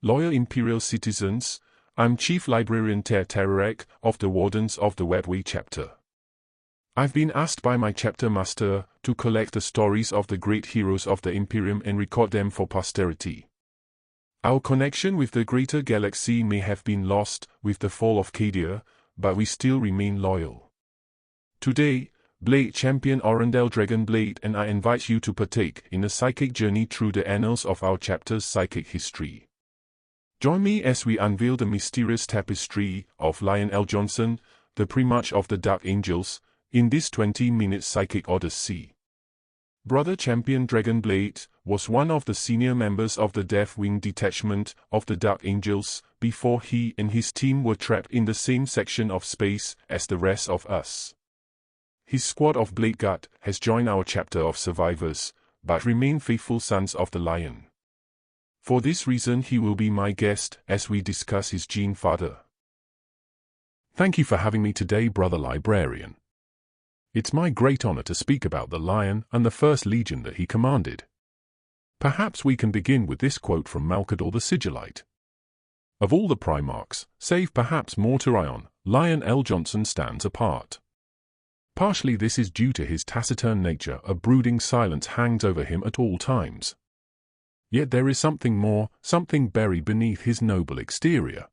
Loyal Imperial citizens, I'm Chief Librarian Terek of the Wardens of the Webway chapter. I've been asked by my chapter master to collect the stories of the great heroes of the Imperium and record them for posterity. Our connection with the greater galaxy may have been lost with the fall of Cadia, but we still remain loyal. Today, Blade Champion Orendel Dragonblade and I invite you to partake in a psychic journey through the annals of our chapter's psychic history. Join me as we unveil the mysterious tapestry of Lionel Jonson, the Primarch of the Dark Angels, in this 20-minute psychic odyssey. Brother Champion Dragonblade was one of the senior members of the Deathwing detachment of the Dark Angels before he and his team were trapped in the same section of space as the rest of us. His squad of Bladeguard has joined our chapter of survivors, but remain faithful sons of the Lion. For this reason he will be my guest as we discuss his gene further. Thank you for having me today, Brother Librarian. It's my great honor to speak about the Lion and the First Legion that he commanded. Perhaps we can begin with this quote from Malcador the Sigillite. Of all the Primarchs, save perhaps Mortarion, Lionel Jonson stands apart. Partially this is due to his taciturn nature. A brooding silence hangs over him at all times. Yet there is something more, something buried beneath his noble exterior.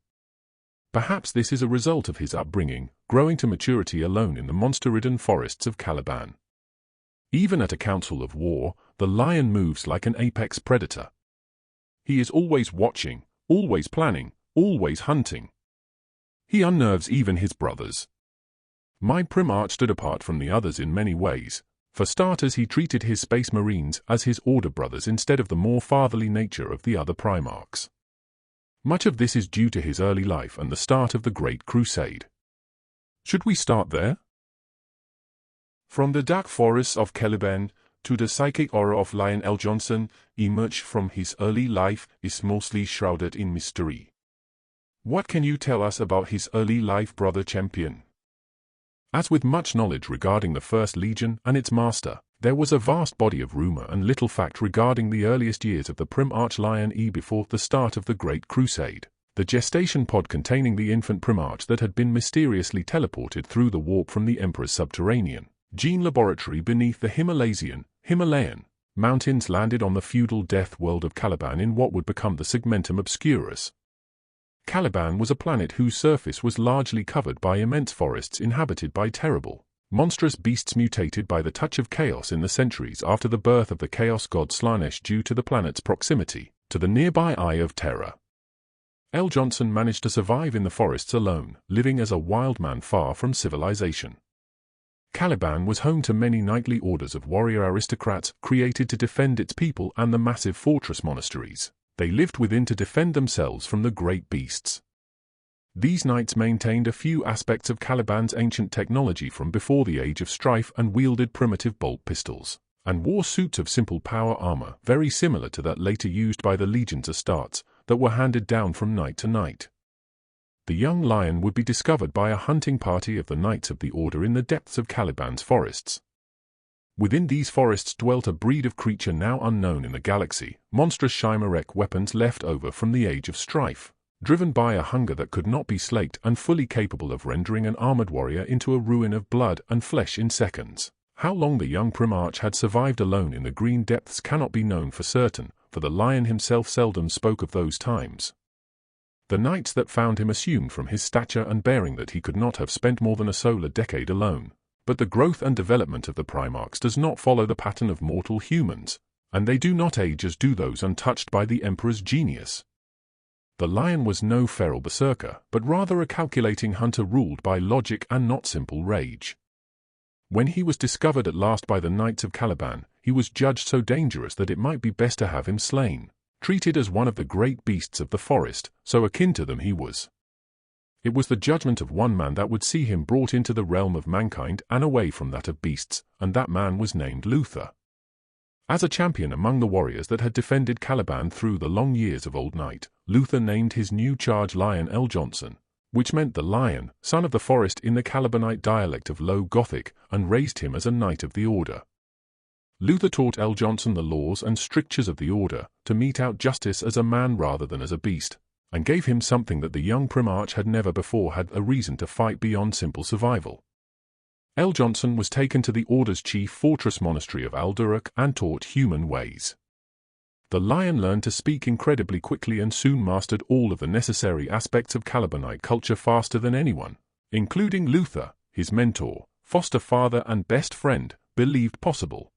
Perhaps this is a result of his upbringing, growing to maturity alone in the monster-ridden forests of Caliban. Even at a council of war, the Lion moves like an apex predator. He is always watching, always planning, always hunting. He unnerves even his brothers. My Primarch stood apart from the others in many ways. For starters, he treated his Space Marines as his Order brothers instead of the more fatherly nature of the other Primarchs. Much of this is due to his early life and the start of the Great Crusade. Should we start there? From the dark forests of Caliban to the psychic aura of Lionel Jonson, emerged from his early life is mostly shrouded in mystery. What can you tell us about his early life, Brother Champion? As with much knowledge regarding the First Legion and its master, there was a vast body of rumor and little fact regarding the earliest years of the Primarch Lion before the start of the Great Crusade, the gestation pod containing the infant Primarch that had been mysteriously teleported through the warp from the Emperor's subterranean gene laboratory beneath the Himalayan mountains landed on the feudal death world of Caliban in what would become the Segmentum Obscurus. Caliban was a planet whose surface was largely covered by immense forests inhabited by terrible, monstrous beasts mutated by the touch of chaos in the centuries after the birth of the chaos god Slanesh due to the planet's proximity to the nearby Eye of Terror. L. Jonson managed to survive in the forests alone, living as a wild man far from civilization. Caliban was home to many knightly orders of warrior aristocrats created to defend its people and the massive fortress monasteries they lived within to defend themselves from the great beasts. These knights maintained a few aspects of Caliban's ancient technology from before the Age of Strife and wielded primitive bolt pistols, and wore suits of simple power armor very similar to that later used by the Legion's Astartes that were handed down from knight to knight. The young Lion would be discovered by a hunting party of the Knights of the Order in the depths of Caliban's forests. Within these forests dwelt a breed of creature now unknown in the galaxy, monstrous chimeric weapons left over from the Age of Strife, driven by a hunger that could not be slaked and fully capable of rendering an armored warrior into a ruin of blood and flesh in seconds. How long the young Primarch had survived alone in the green depths cannot be known for certain, for the Lion himself seldom spoke of those times. The knights that found him assumed from his stature and bearing that he could not have spent more than a solar decade alone. But the growth and development of the Primarchs does not follow the pattern of mortal humans, and they do not age as do those untouched by the Emperor's genius. The Lion was no feral berserker, but rather a calculating hunter ruled by logic and not simple rage. When he was discovered at last by the Knights of Caliban, he was judged so dangerous that it might be best to have him slain, treated as one of the great beasts of the forest, so akin to them he was. It was the judgment of one man that would see him brought into the realm of mankind and away from that of beasts, and that man was named Luther. As a champion among the warriors that had defended Caliban through the long years of Old Night, Luther named his new charge Lionel Jonson, which meant the Lion, son of the forest in the Calibanite dialect of Low Gothic, and raised him as a Knight of the Order. Luther taught L. Jonson the laws and strictures of the order, to mete out justice as a man rather than as a beast, and gave him something that the young Primarch had never before had a reason to fight beyond simple survival. L. Jonson was taken to the order's chief fortress monastery of Alderac and taught human ways. The Lion learned to speak incredibly quickly and soon mastered all of the necessary aspects of Calibanite culture faster than anyone, including Luther, his mentor, foster father and best friend, believed possible.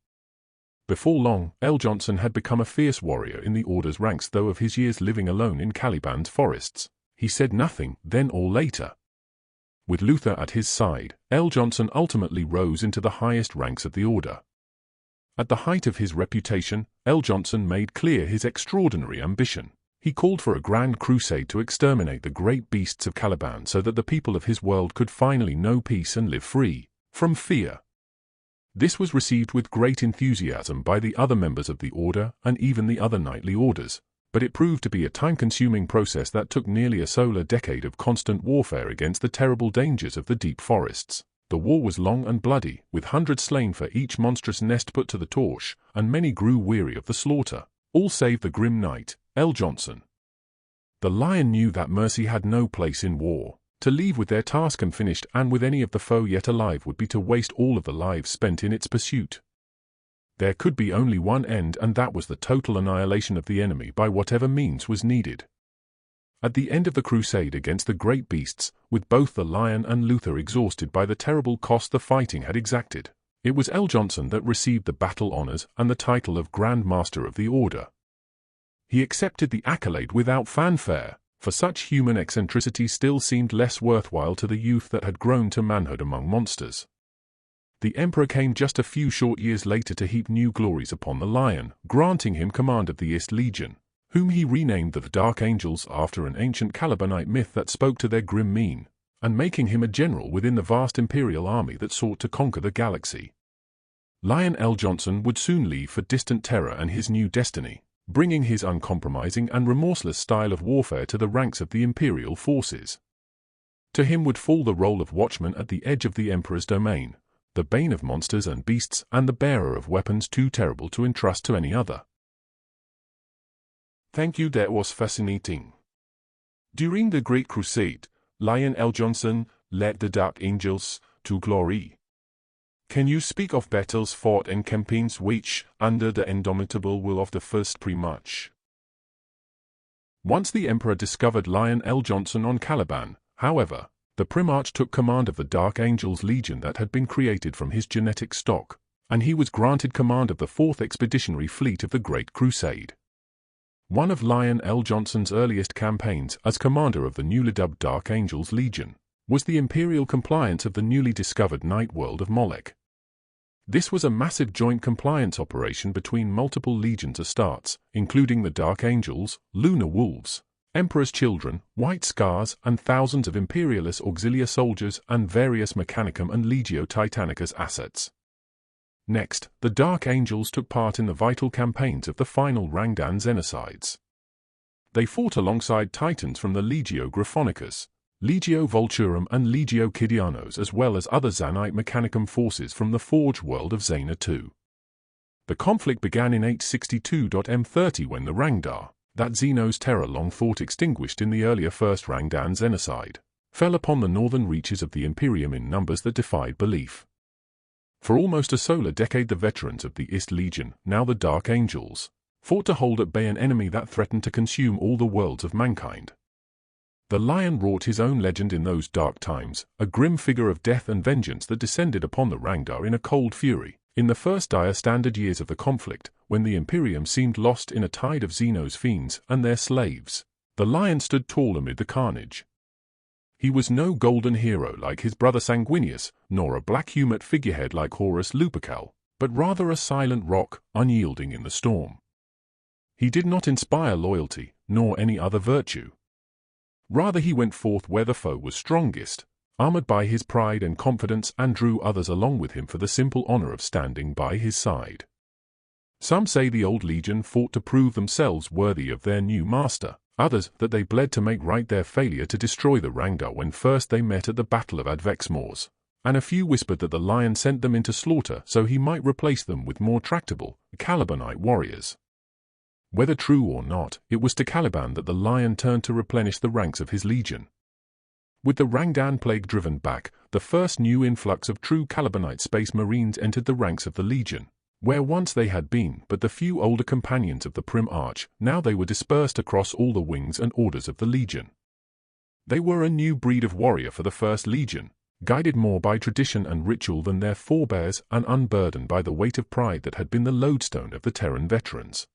Before long, L. Jonson had become a fierce warrior in the order's ranks, though of his years living alone in Caliban's forests, he said nothing then or later. With Luther at his side, L. Jonson ultimately rose into the highest ranks of the order. At the height of his reputation, L. Jonson made clear his extraordinary ambition. He called for a grand crusade to exterminate the great beasts of Caliban so that the people of his world could finally know peace and live free from fear. This was received with great enthusiasm by the other members of the order and even the other knightly orders, but it proved to be a time-consuming process that took nearly a solar decade of constant warfare against the terrible dangers of the deep forests. The war was long and bloody, with hundreds slain for each monstrous nest put to the torch, and many grew weary of the slaughter, all save the grim knight, L. Jonson. The Lion knew that mercy had no place in war. To leave with their task unfinished and with any of the foe yet alive would be to waste all of the lives spent in its pursuit. There could be only one end, and that was the total annihilation of the enemy by whatever means was needed. At the end of the crusade against the great beasts, with both the Lion and Luther exhausted by the terrible cost the fighting had exacted, it was L. Jonson that received the battle honors and the title of Grand Master of the Order. He accepted the accolade without fanfare, for such human eccentricity still seemed less worthwhile to the youth that had grown to manhood among monsters. The Emperor came just a few short years later to heap new glories upon the Lion, granting him command of the East Legion, whom he renamed the Dark Angels after an ancient Calibanite myth that spoke to their grim mien, and making him a general within the vast imperial army that sought to conquer the galaxy. Lion L. Jonson would soon leave for distant Terra and his new destiny, bringing his uncompromising and remorseless style of warfare to the ranks of the imperial forces. To him would fall the role of watchman at the edge of the Emperor's domain, the bane of monsters and beasts and the bearer of weapons too terrible to entrust to any other. Thank you, that was fascinating. During the Great Crusade, Lion L. Jonson led the Dark Angels to glory. Can you speak of battles fought and campaigns waged under the indomitable will of the first Primarch? Once the Emperor discovered Lion L. Jonson on Caliban, however, the Primarch took command of the Dark Angels Legion that had been created from his genetic stock, and he was granted command of the 4th Expeditionary Fleet of the Great Crusade. One of Lion L. Jonson's earliest campaigns as commander of the newly dubbed Dark Angels Legion was the imperial compliance of the newly discovered night world of Molech. This was a massive joint compliance operation between multiple legions Astartes, including the Dark Angels, Lunar Wolves, Emperor's Children, White Scars, and thousands of Imperialis Auxilia soldiers and various Mechanicum and Legio Titanicus assets. Next, the Dark Angels took part in the vital campaigns of the final Rangdan Xenocides. They fought alongside Titans from the Legio Graphonicus, Legio Vulturum and Legio Kidianos, as well as other Zanite Mechanicum forces from the Forge world of Xena II. The conflict began in 862-M30 when the Rangdar, that Zeno's terror long thought extinguished in the earlier First Rangdan Xenocide, fell upon the northern reaches of the Imperium in numbers that defied belief. For almost a solar decade the veterans of the East Legion, now the Dark Angels, fought to hold at bay an enemy that threatened to consume all the worlds of mankind. The Lion wrought his own legend in those dark times, a grim figure of death and vengeance that descended upon the Rangdar in a cold fury, in the first dire standard years of the conflict, when the Imperium seemed lost in a tide of Zeno's fiends and their slaves. The Lion stood tall amid the carnage. He was no golden hero like his brother Sanguinius, nor a black-humoured figurehead like Horus Lupercal, but rather a silent rock, unyielding in the storm. He did not inspire loyalty, nor any other virtue. Rather he went forth where the foe was strongest, armored by his pride and confidence, and drew others along with him for the simple honor of standing by his side. Some say the old legion fought to prove themselves worthy of their new master, others that they bled to make right their failure to destroy the Rangdar when first they met at the Battle of Advexmors, and a few whispered that the lion sent them into slaughter so he might replace them with more tractable, Calibanite warriors. Whether true or not, it was to Caliban that the lion turned to replenish the ranks of his legion. With the Rangdan plague driven back, the first new influx of true Calibanite space marines entered the ranks of the legion. Where once they had been but the few older companions of the Prim Arch, now they were dispersed across all the wings and orders of the legion. They were a new breed of warrior for the First Legion, guided more by tradition and ritual than their forebears and unburdened by the weight of pride that had been the lodestone of the Terran veterans.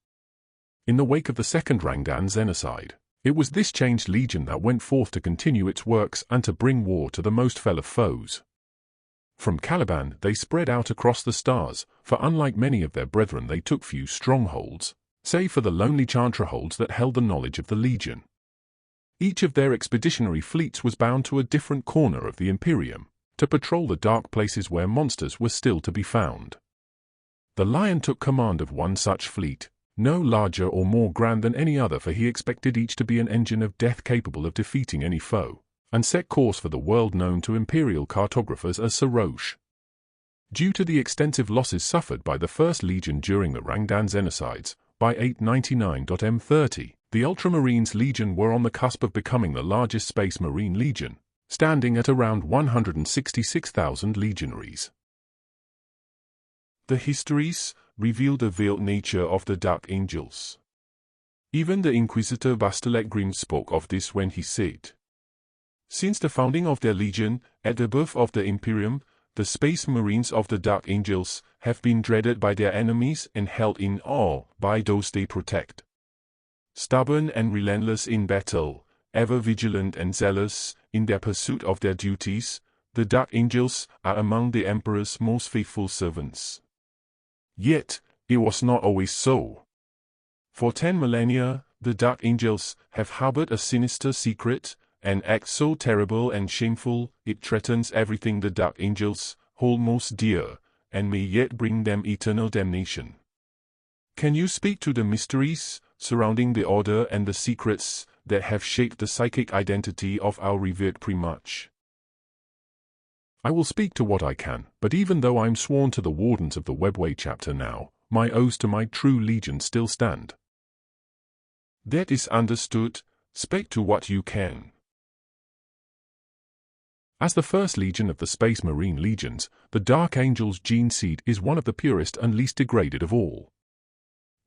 In the wake of the Second Rangdan genocide, it was this changed legion that went forth to continue its works and to bring war to the most fell of foes. From Caliban they spread out across the stars, for unlike many of their brethren they took few strongholds, save for the lonely chantry-holds that held the knowledge of the legion. Each of their expeditionary fleets was bound to a different corner of the Imperium, to patrol the dark places where monsters were still to be found. The Lion took command of one such fleet, no larger or more grand than any other, for he expected each to be an engine of death capable of defeating any foe, and set course for the world known to Imperial cartographers as Saroche. Due to the extensive losses suffered by the First Legion during the Rangdan genocides, by 899-M30, the Ultramarines Legion were on the cusp of becoming the largest Space Marine Legion, standing at around 166,000 legionaries. The histories reveal the veiled nature of the Dark Angels. Even the Inquisitor Bastelec spoke of this when he said, "Since the founding of their legion, at the birth of the Imperium, the Space Marines of the Dark Angels have been dreaded by their enemies and held in awe by those they protect. Stubborn and relentless in battle, ever vigilant and zealous in their pursuit of their duties, the Dark Angels are among the Emperor's most faithful servants." Yet, it was not always so. For 10 millennia, the Dark Angels have harbored a sinister secret, an act so terrible and shameful, it threatens everything the Dark Angels hold most dear, and may yet bring them eternal damnation. Can you speak to the mysteries surrounding the Order and the secrets that have shaped the psychic identity of our revered Primarch? I will speak to what I can, but even though I'm sworn to the Wardens of the Webway chapter now, my oaths to my true legion still stand. That is understood. Speak to what you can. As the First Legion of the Space Marine Legions, the Dark Angels gene seed is one of the purest and least degraded of all.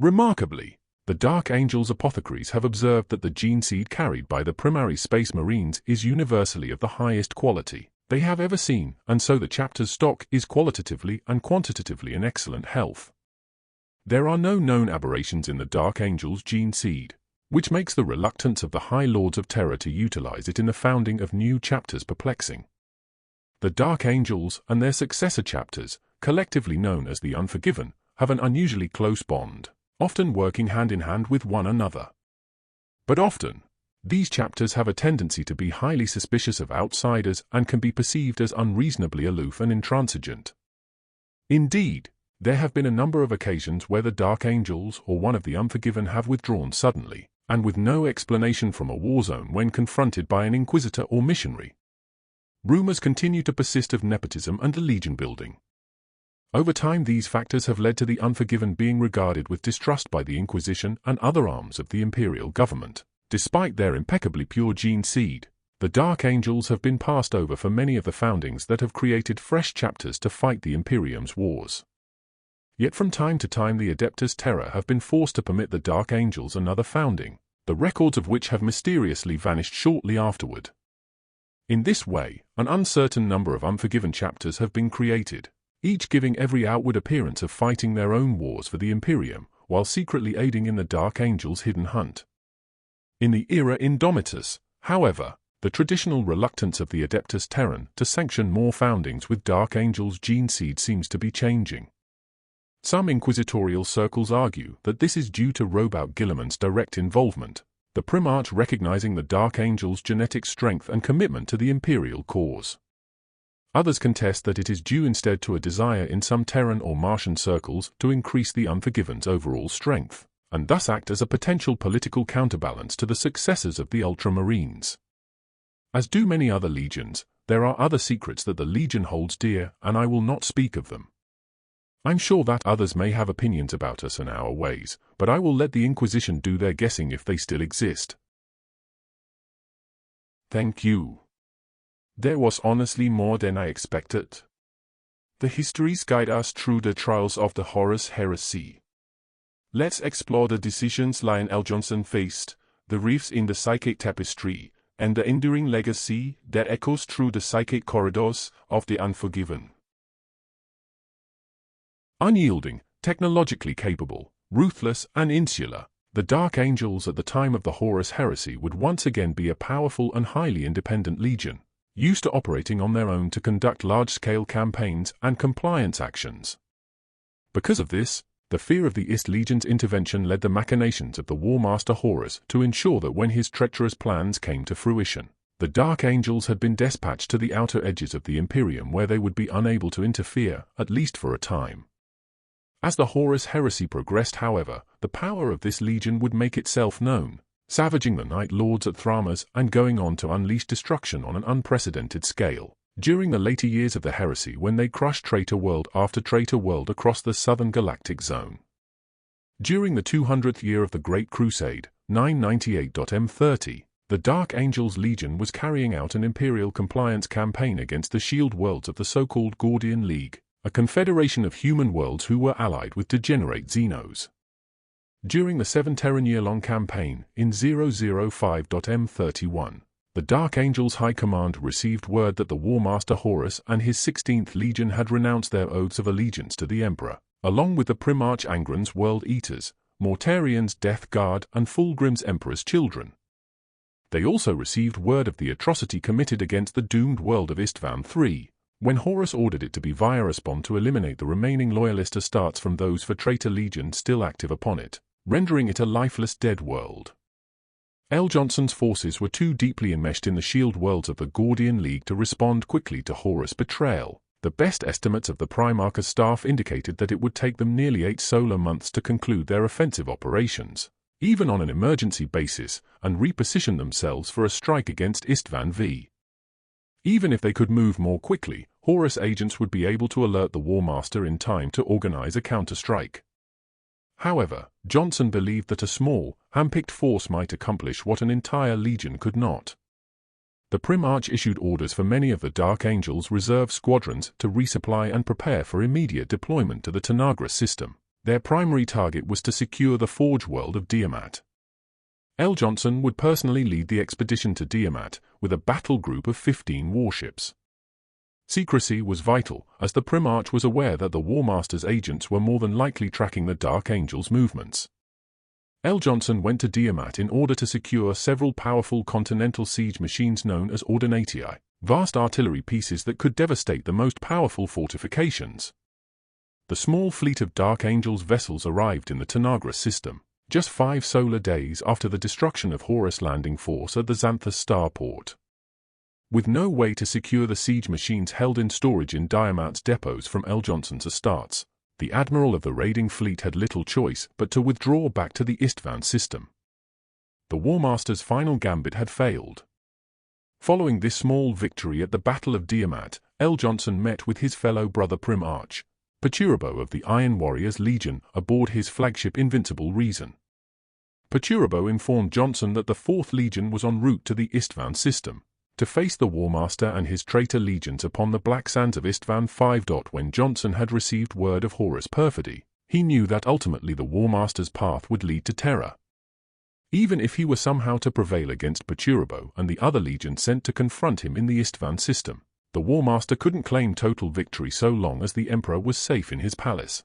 Remarkably, the Dark Angels apothecaries have observed that the gene seed carried by the primary Space Marines is universally of the highest quality they have ever seen, and so the chapter's stock is qualitatively and quantitatively in excellent health. There are no known aberrations in the Dark Angels gene seed, which makes the reluctance of the High Lords of Terror to utilize it in the founding of new chapters perplexing. The Dark Angels and their successor chapters, collectively known as the Unforgiven, have an unusually close bond, often working hand in hand with one another. But often, these chapters have a tendency to be highly suspicious of outsiders and can be perceived as unreasonably aloof and intransigent. Indeed, there have been a number of occasions where the Dark Angels or one of the Unforgiven have withdrawn suddenly, and with no explanation from a war zone when confronted by an Inquisitor or missionary. Rumors continue to persist of nepotism and legion building. Over time these factors have led to the Unforgiven being regarded with distrust by the Inquisition and other arms of the imperial government. Despite their impeccably pure gene seed, the Dark Angels have been passed over for many of the foundings that have created fresh chapters to fight the Imperium's wars. Yet from time to time the Adeptus Terra have been forced to permit the Dark Angels another founding, the records of which have mysteriously vanished shortly afterward. In this way, an uncertain number of Unforgiven chapters have been created, each giving every outward appearance of fighting their own wars for the Imperium, while secretly aiding in the Dark Angels' hidden hunt. In the era Indomitus, however, the traditional reluctance of the Adeptus Terran to sanction more foundings with Dark Angels gene seed seems to be changing. Some inquisitorial circles argue that this is due to Robout Guilliman's direct involvement, the Primarch recognizing the Dark Angels' genetic strength and commitment to the Imperial cause. Others contest that it is due instead to a desire in some Terran or Martian circles to increase the Unforgiven's overall strength, and thus act as a potential political counterbalance to the successors of the Ultramarines. As do many other legions, There are other secrets that the Legion holds dear, and I will not speak of them. I'm sure that others may have opinions about us and our ways, but I will let the Inquisition do their guessing if they still exist. Thank you. There was honestly more than I expected. The histories guide us through the trials of the Horus Heresy. Let's explore the decisions Lionel Jonson faced, the rifts in the psychic tapestry, and the enduring legacy that echoes through the psychic corridors of the Unforgiven. Unyielding, technologically capable, ruthless, and insular, the Dark Angels at the time of the Horus Heresy would once again be a powerful and highly independent legion, used to operating on their own to conduct large-scale campaigns and compliance actions. Because of this, the fear of the Ist Legion's intervention led the machinations of the War Master Horus to ensure that when his treacherous plans came to fruition, the Dark Angels had been dispatched to the outer edges of the Imperium where they would be unable to interfere, at least for a time. As the Horus Heresy progressed, however, the power of this legion would make itself known, savaging the Night Lords at Thramas and going on to unleash destruction on an unprecedented scale. During the later years of the Heresy, when they crushed traitor world after traitor world across the southern galactic zone. During the 200th year of the Great Crusade, 998-M30, the Dark Angels Legion was carrying out an Imperial compliance campaign against the Shield Worlds of the so-called Gordian League, a confederation of human worlds who were allied with degenerate Xenos. During the 7-Terran-year-long campaign, in 005-M31, the Dark Angels High Command received word that the War Master Horus and his 16th Legion had renounced their oaths of allegiance to the Emperor, along with the Primarch Angron's World Eaters, Mortarian's Death Guard, and Fulgrim's Emperor's Children. They also received word of the atrocity committed against the doomed world of Istvan III, when Horus ordered it to be via respawn to eliminate the remaining Loyalist Astartes from those for traitor legion still active upon it, rendering it a lifeless dead world. L. Jonson's forces were too deeply enmeshed in the shield worlds of the Gordian League to respond quickly to Horus' betrayal. The best estimates of the Primarch's staff indicated that it would take them nearly 8 solar months to conclude their offensive operations, even on an emergency basis, and reposition themselves for a strike against Istvan V. Even if they could move more quickly, Horus agents would be able to alert the War Master in time to organize a counterstrike. However, Jonson believed that a small, hand-picked force might accomplish what an entire legion could not. The Primarch issued orders for many of the Dark Angels' reserve squadrons to resupply and prepare for immediate deployment to the Tanagra system. Their primary target was to secure the Forge world of Diamat. L. Jonson would personally lead the expedition to Diamat with a battle group of 15 warships. Secrecy was vital, as the Primarch was aware that the War Master's agents were more than likely tracking the Dark Angels' movements. L. Jonson went to Diamat in order to secure several powerful continental siege machines known as Ordinatii, vast artillery pieces that could devastate the most powerful fortifications. The small fleet of Dark Angels vessels arrived in the Tanagra system, just 5 solar days after the destruction of Horus' landing force at the Xanthus starport. With no way to secure the siege machines held in storage in Diamat's depots from L. Jonson's Astartes, the admiral of the raiding fleet had little choice but to withdraw back to the Istvan system. The War Master's final gambit had failed. Following this small victory at the Battle of Diamat, L. Jonson met with his fellow brother Primarch, Perturabo of the Iron Warriors Legion, aboard his flagship Invincible Reason. Perturabo informed Jonson that the 4th Legion was en route to the Istvan system, to face the War Master and his traitor legions upon the black sands of Istvan V. When Jonson had received word of Horus' perfidy, he knew that ultimately the War Master's path would lead to terror. Even if he were somehow to prevail against Perturabo and the other legions sent to confront him in the Istvan system, the War Master couldn't claim total victory so long as the Emperor was safe in his palace.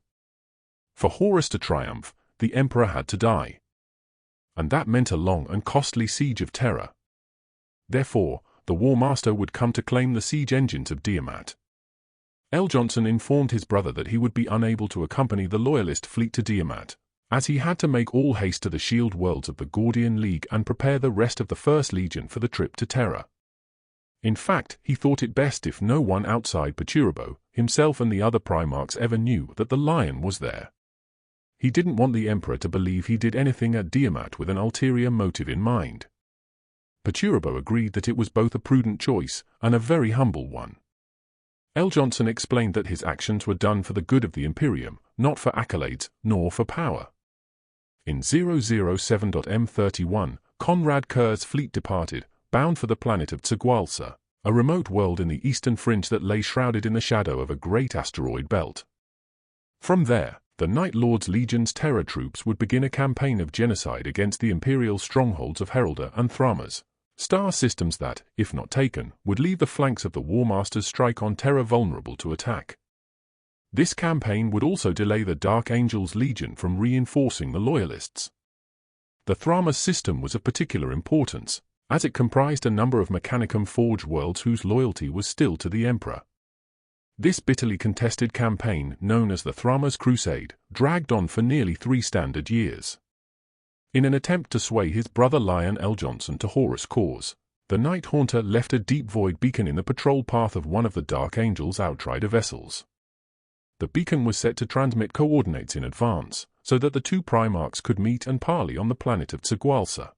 For Horus to triumph, the Emperor had to die. And that meant a long and costly siege of terror. Therefore, the War Master would come to claim the siege engines of Diamat. L. Jonson informed his brother that he would be unable to accompany the Loyalist fleet to Diamat, as he had to make all haste to the shield worlds of the Gordian League and prepare the rest of the 1st Legion for the trip to Terra. In fact, he thought it best if no one outside Perturabo, himself and the other Primarchs ever knew that the Lion was there. He didn't want the Emperor to believe he did anything at Diamat with an ulterior motive in mind. Pachurabo agreed that it was both a prudent choice and a very humble one. Jonson explained that his actions were done for the good of the Imperium, not for accolades, nor for power. In 007.M31, Conrad Kerr's fleet departed, bound for the planet of Tsagualsa, a remote world in the eastern fringe that lay shrouded in the shadow of a great asteroid belt. From there, the Night Lord's Legion's terror troops would begin a campaign of genocide against the imperial strongholds of Heraldor and Thramas, star systems that, if not taken, would leave the flanks of the War Master's strike on Terra vulnerable to attack. This campaign would also delay the Dark Angel's Legion from reinforcing the Loyalists. The Thramas system was of particular importance, as it comprised a number of Mechanicum Forge worlds whose loyalty was still to the Emperor. This bitterly contested campaign, known as the Thramas Crusade, dragged on for nearly 3 standard years. In an attempt to sway his brother Lion Jonson to Horus' cause, the Night Haunter left a deep void beacon in the patrol path of one of the Dark Angel's outrider vessels. The beacon was set to transmit coordinates in advance, so that the two Primarchs could meet and parley on the planet of Tsagualsa.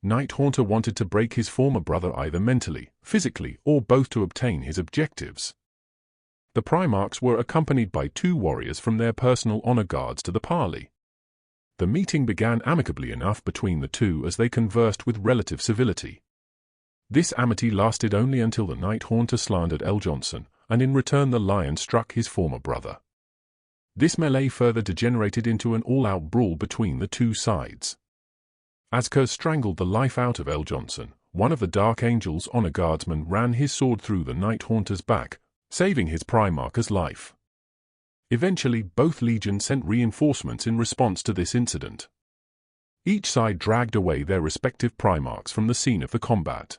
Night Haunter wanted to break his former brother either mentally, physically, or both to obtain his objectives. The Primarchs were accompanied by 2 warriors from their personal honor guards to the parley. The meeting began amicably enough between the two as they conversed with relative civility. This amity lasted only until the Night Haunter slandered Jonson, and in return the Lion struck his former brother. This melee further degenerated into an all-out brawl between the two sides. As Kerr strangled the life out of Jonson, one of the Dark Angel's honor guardsmen ran his sword through the Night Haunter's back, saving his Primarch's life. Eventually, both legions sent reinforcements in response to this incident. Each side dragged away their respective Primarchs from the scene of the combat.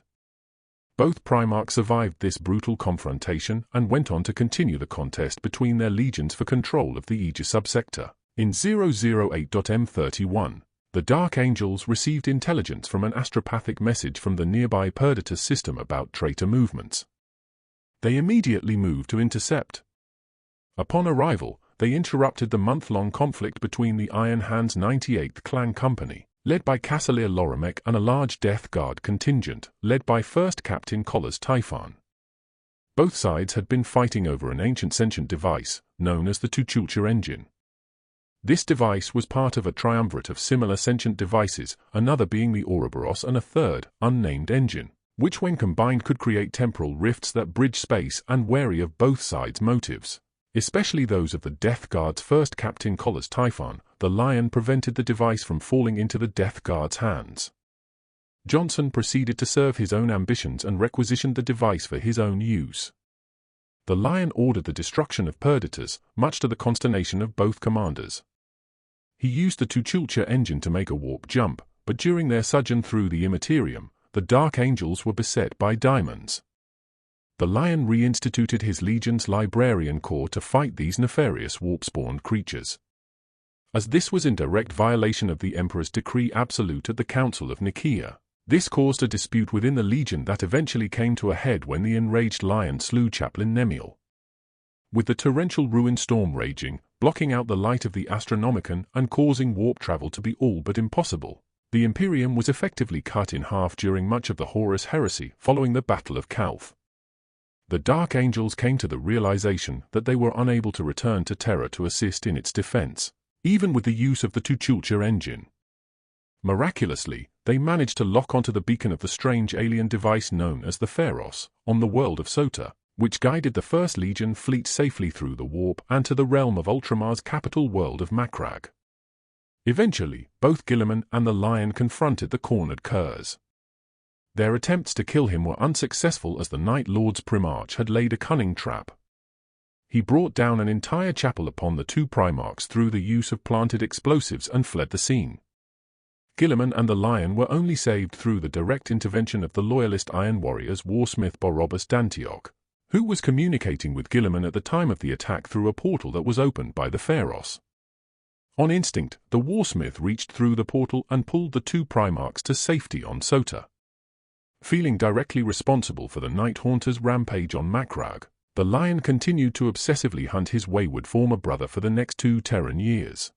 Both Primarchs survived this brutal confrontation and went on to continue the contest between their legions for control of the Aegis subsector. In 008.M31, the Dark Angels received intelligence from an astropathic message from the nearby Perditus system about traitor movements. They immediately moved to intercept. Upon arrival, they interrupted the month-long conflict between the Iron Hand's 98th Clan Company, led by Cassalier Lorimek, and a large Death Guard contingent, led by 1st Captain Collas Typhon. Both sides had been fighting over an ancient sentient device, known as the Tuchulcha engine. This device was part of a triumvirate of similar sentient devices, another being the Ouroboros and a third, unnamed engine, which when combined could create temporal rifts that bridge space, and wary of both sides' motives, especially those of the Death Guard's 1st Captain Collas Typhon. The Lion prevented the device from falling into the Death Guard's hands. Jonson proceeded to serve his own ambitions and requisitioned the device for his own use. The Lion ordered the destruction of Perditus, much to the consternation of both commanders. He used the Tuchulcha engine to make a warp jump, but during their sojourn through the Immaterium, the Dark Angels were beset by diamonds. The Lion reinstituted his legion's Librarian Corps to fight these nefarious warp-spawned creatures. As this was in direct violation of the Emperor's decree absolute at the Council of Nicaea, this caused a dispute within the legion that eventually came to a head when the enraged Lion slew Chaplain Nemiel. With the torrential ruin storm raging, blocking out the light of the Astronomicon and causing warp travel to be all but impossible, the Imperium was effectively cut in half during much of the Horus Heresy following the Battle of Calth. The Dark Angels came to the realization that they were unable to return to Terra to assist in its defense, even with the use of the Tuchulcha engine. Miraculously, they managed to lock onto the beacon of the strange alien device known as the Pharos, on the world of Sota, which guided the 1st Legion fleet safely through the warp and to the realm of Ultramar's capital world of Macragge. Eventually, both Guilliman and the Lion confronted the cornered Kerrs. Their attempts to kill him were unsuccessful as the Night Lord's Primarch had laid a cunning trap. He brought down an entire chapel upon the 2 Primarchs through the use of planted explosives and fled the scene. Guilliman and the Lion were only saved through the direct intervention of the loyalist Iron Warrior's warsmith Borobus d'Antioch, who was communicating with Guilliman at the time of the attack through a portal that was opened by the Pharos. On instinct, the warsmith reached through the portal and pulled the 2 Primarchs to safety on Sota. Feeling directly responsible for the Night Haunter's rampage on Macragge, the Lion continued to obsessively hunt his wayward former brother for the next 2 Terran years.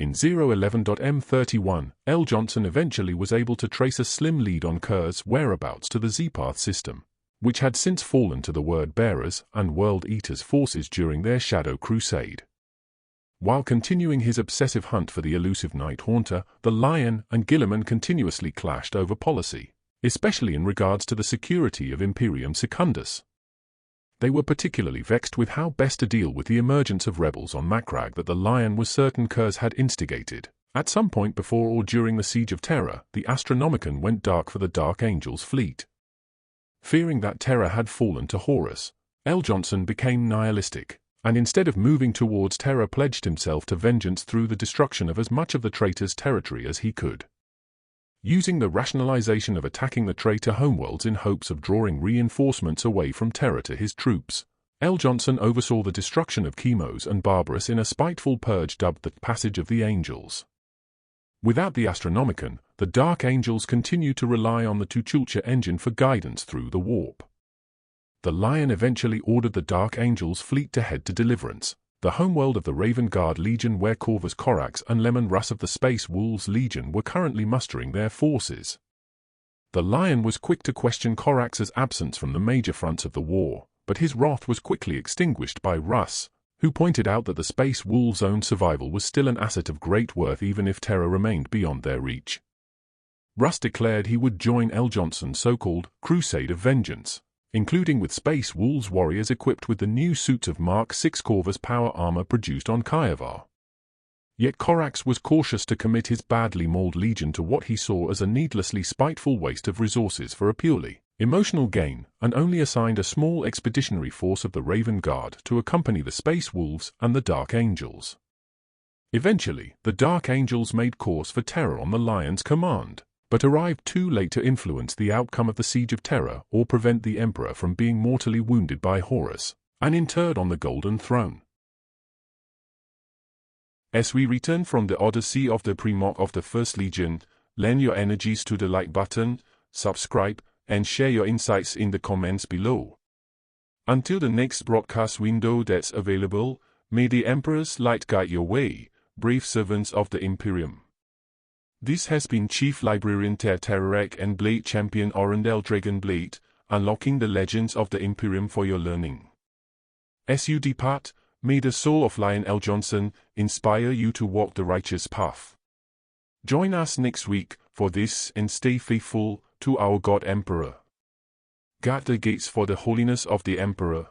In 011.M31, L. Jonson eventually was able to trace a slim lead on Kerr's whereabouts to the Z-Path system, which had since fallen to the Word-Bearers and World-Eaters forces during their Shadow Crusade. While continuing his obsessive hunt for the elusive Night Haunter, the Lion and Guilliman continuously clashed over policy, especially in regards to the security of Imperium Secundus. They were particularly vexed with how best to deal with the emergence of rebels on Macragge that the Lion was certain Kerrs had instigated. At some point before or during the Siege of Terra, the Astronomicon went dark for the Dark Angel's fleet. Fearing that Terra had fallen to Horus, L. Jonson became nihilistic, and instead of moving towards Terra pledged himself to vengeance through the destruction of as much of the traitor's territory as he could. Using the rationalization of attacking the traitor homeworlds in hopes of drawing reinforcements away from Terra to his troops, L. Jonson oversaw the destruction of Chemos and Barbarus in a spiteful purge dubbed the Passage of the Angels. Without the Astronomicon, the Dark Angels continued to rely on the Tuchulcha engine for guidance through the warp. The Lion eventually ordered the Dark Angels fleet to head to Deliverance, the homeworld of the Raven Guard Legion, where Corvus Corax and Lemon Russ of the Space Wolves Legion were currently mustering their forces. The Lion was quick to question Corax's absence from the major fronts of the war, but his wrath was quickly extinguished by Russ, who pointed out that the Space Wolves' own survival was still an asset of great worth even if Terra remained beyond their reach. Russ declared he would join L. Jonson's so-called Crusade of Vengeance, including with Space Wolves warriors equipped with the new suits of Mark VI Corvus power armor produced on Kievar. Yet Corax was cautious to commit his badly mauled legion to what he saw as a needlessly spiteful waste of resources for a purely emotional gain, and only assigned a small expeditionary force of the Raven Guard to accompany the Space Wolves and the Dark Angels. Eventually, the Dark Angels made course for Terra on the Lion's command, but arrived too late to influence the outcome of the Siege of Terra or prevent the Emperor from being mortally wounded by Horus and interred on the Golden Throne. As we return from the Odyssey of the Primarch of the First Legion, lend your energies to the like button, subscribe, and share your insights in the comments below. Until the next broadcast window that's available, may the Emperor's light guide your way, brave servants of the Imperium. This has been Chief Librarian Tertarek and Blade Champion Orendel Dragonblade, unlocking the legends of the Imperium for your learning. As you depart, may the soul of Lion L. Jonson inspire you to walk the righteous path. Join us next week for this and stay faithful to our God Emperor. Guard the gates for the holiness of the Emperor.